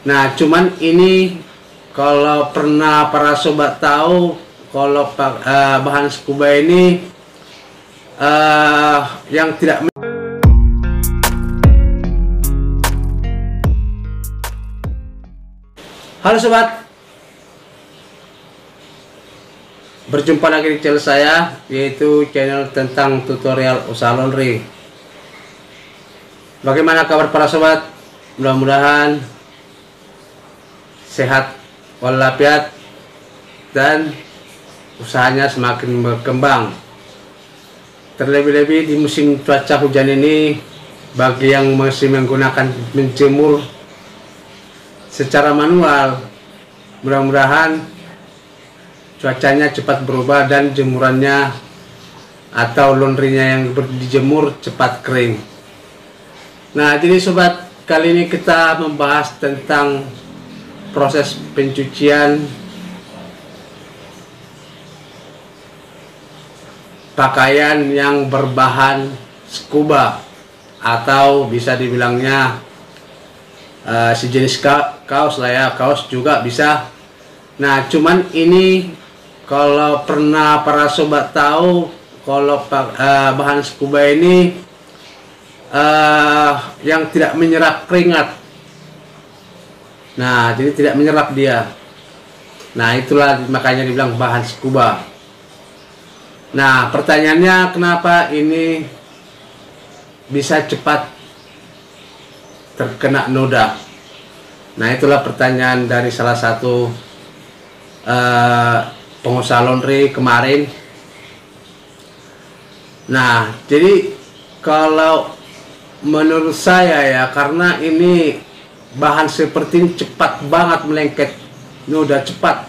Nah, cuman ini kalau pernah para sobat tahu, kalau bahan scuba ini yang tidak. Halo sobat, berjumpa lagi di channel saya, yaitu channel tentang tutorial usaha laundry. Bagaimana kabar para sobat? Mudah-mudahan sehat walafiat dan usahanya semakin berkembang. Terlebih-lebih di musim cuaca hujan ini, bagi yang masih menggunakan menjemur secara manual, mudah-mudahan cuacanya cepat berubah dan jemurannya atau laundrynya yang dijemur cepat kering. Nah, jadi sobat, kali ini kita membahas tentang proses pencucian pakaian yang berbahan scuba, atau bisa dibilangnya sejenis kaos lah ya, kaos juga bisa. Nah, cuman ini kalau pernah para sobat tahu, kalau bahan scuba ini yang tidak menyerap keringat. Nah, jadi tidak menyerap dia. Nah, itulah makanya dibilang bahan scuba. Nah, pertanyaannya, kenapa ini bisa cepat terkena noda? Nah, itulah pertanyaan dari salah satu pengusaha laundry kemarin. Nah, jadi kalau menurut saya ya, karena ini bahan seperti ini cepat banget melengket noda, cepat.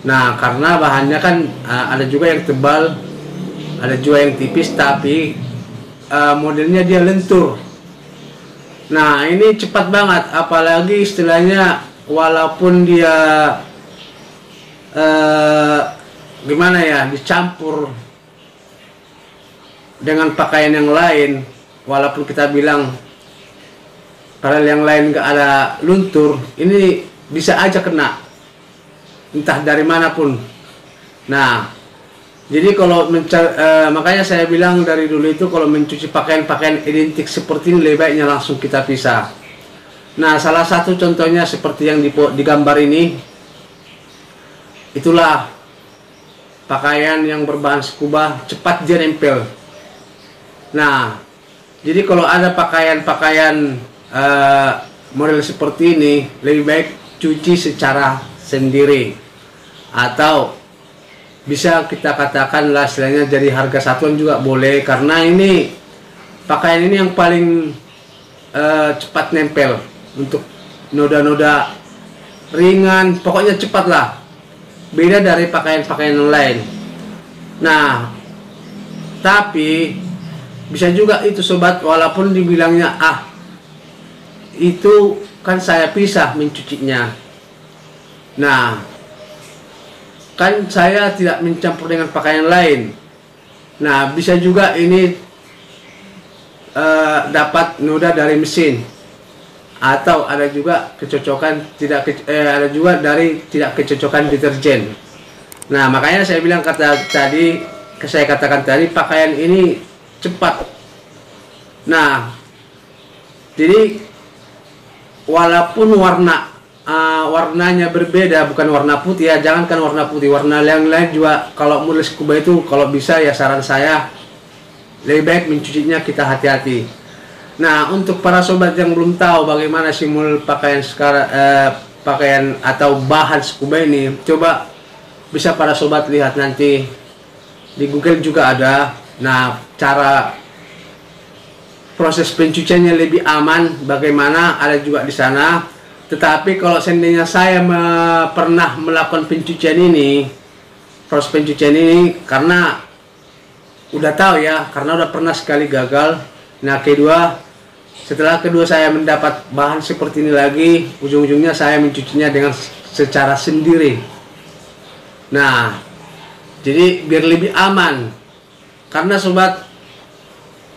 Nah, karena bahannya kan ada juga yang tebal, ada juga yang tipis, tapi modelnya dia lentur. Nah, ini cepat banget, apalagi istilahnya walaupun dia gimana ya, dicampur dengan pakaian yang lain, walaupun kita bilang padahal yang lain nggak ada luntur, ini bisa aja kena, entah dari manapun. Nah, jadi kalau makanya saya bilang dari dulu itu, kalau mencuci pakaian-pakaian identik seperti ini, lebih baiknya langsung kita pisah. Nah, salah satu contohnya seperti yang di gambar ini, itulah pakaian yang berbahan scuba, cepat dia nempel. Nah, jadi kalau ada pakaian-pakaian model seperti ini, lebih baik cuci secara sendiri, atau bisa kita katakan lah istilahnya jadi harga satuan juga boleh, karena ini pakaian ini yang paling cepat nempel untuk noda-noda ringan, pokoknya cepat lah, beda dari pakaian-pakaian yang lain. Nah, tapi bisa juga itu sobat, walaupun dibilangnya itu kan saya pisah mencucinya. Nah, kan saya tidak mencampur dengan pakaian lain. Nah, bisa juga ini dapat noda dari mesin, atau ada juga kecocokan ada juga dari tidak kecocokan deterjen. Nah, makanya saya bilang saya katakan tadi, pakaian ini cepat. Nah, jadi walaupun warnanya berbeda, bukan warna putih ya, jangankan warna putih, warna yang lain juga, kalau model scuba itu kalau bisa ya, saran saya lebih baik mencucinya kita hati-hati. Nah, untuk para sobat yang belum tahu bagaimana sih model pakaian sekarang, pakaian atau bahan scuba ini, coba bisa para sobat lihat nanti di Google juga ada. Nah, cara proses pencuciannya lebih aman bagaimana, ada juga di sana. Tetapi kalau seandainya saya pernah melakukan pencucian ini, proses pencucian ini, karena udah tahu ya, karena udah pernah sekali gagal. Nah, setelah kedua saya mendapat bahan seperti ini lagi, ujung-ujungnya saya mencucinya dengan secara sendiri. Nah, jadi biar lebih aman, karena sobat,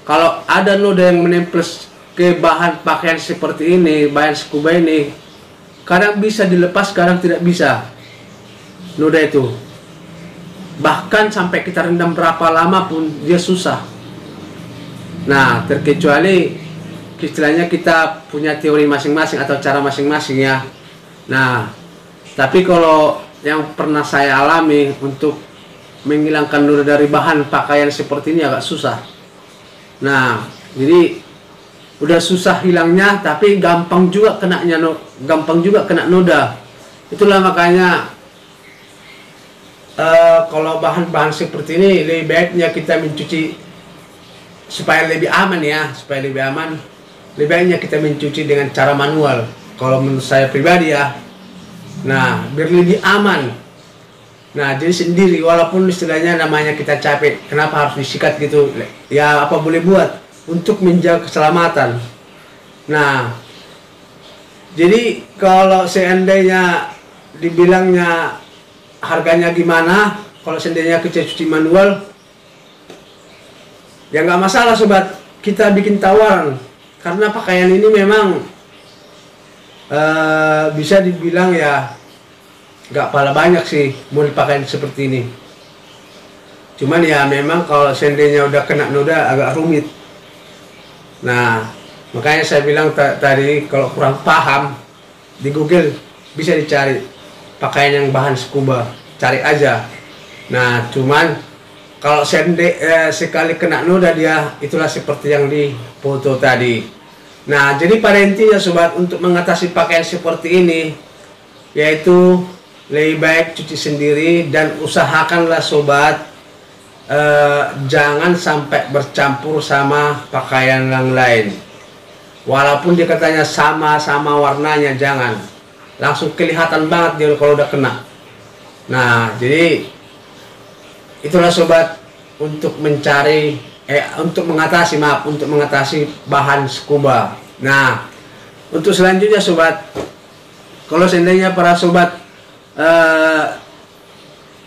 kalau ada noda yang menempel ke bahan pakaian seperti ini, bahan scuba ini, kadang bisa dilepas, kadang tidak bisa noda itu. Bahkan sampai kita rendam berapa lama pun dia susah. Nah, terkecuali istilahnya kita punya teori masing-masing atau cara masing-masing ya. Nah, tapi kalau yang pernah saya alami untuk menghilangkan noda dari bahan pakaian seperti ini agak susah. Nah, jadi udah susah hilangnya, tapi gampang juga kena noda. Itulah makanya kalau bahan-bahan seperti ini lebih baiknya kita mencuci supaya lebih aman ya, lebih baiknya kita mencuci dengan cara manual kalau menurut saya pribadi ya. Nah, biar lebih aman. Nah, jadi sendiri, walaupun istilahnya namanya kita capek, kenapa harus disikat gitu ya, apa boleh buat untuk menjaga keselamatan. Nah, jadi kalau seandainya dibilangnya harganya gimana, kalau seandainya kita cuci manual ya nggak masalah sobat, kita bikin tawaran karena pakaian ini memang bisa dibilang ya nggak pala banyak sih mau dipakai seperti ini. Cuman ya memang kalau seandainya udah kena noda agak rumit. Nah, makanya saya bilang tadi kalau kurang paham di Google bisa dicari pakaian yang bahan scuba, cari aja. Nah, cuman kalau sekali kena noda dia itulah seperti yang di foto tadi. Nah, jadi pada intinya sobat, untuk mengatasi pakaian seperti ini yaitu lebih baik cuci sendiri dan usahakanlah sobat jangan sampai bercampur sama pakaian yang lain. Walaupun dia katanya sama-sama warnanya, jangan langsung kelihatan banget dia kalau udah kena. Nah, jadi itulah sobat untuk mengatasi bahan scuba. Nah, untuk selanjutnya sobat, kalau seandainya para sobat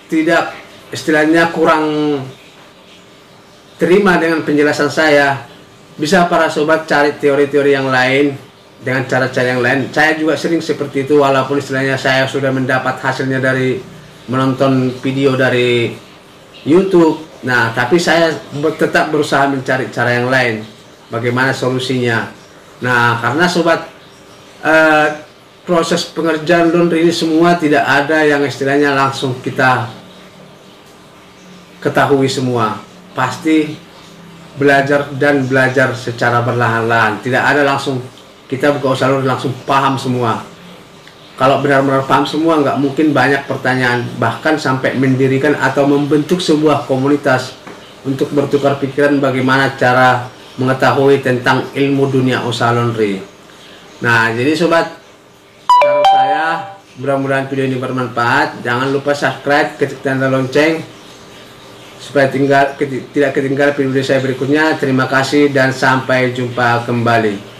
tidak istilahnya kurang terima dengan penjelasan saya, bisa para sobat cari teori-teori yang lain dengan cara-cara yang lain. Saya juga sering seperti itu, walaupun istilahnya saya sudah mendapat hasilnya dari menonton video dari YouTube. Nah, tapi saya tetap berusaha mencari cara yang lain, bagaimana solusinya. Nah, karena sobat proses pengerjaan laundry ini semua tidak ada yang istilahnya langsung kita ketahui semua. Pasti belajar secara perlahan-lahan. Tidak ada langsung kita buka usaha laundry langsung paham semua. Kalau benar-benar paham semua nggak mungkin banyak pertanyaan, bahkan sampai mendirikan atau membentuk sebuah komunitas untuk bertukar pikiran bagaimana cara mengetahui tentang ilmu dunia usaha laundry. Nah, jadi sobat, mudah-mudahan video ini bermanfaat. Jangan lupa subscribe, ketik tanda lonceng supaya tidak ketinggalan video saya berikutnya. Terima kasih dan sampai jumpa kembali.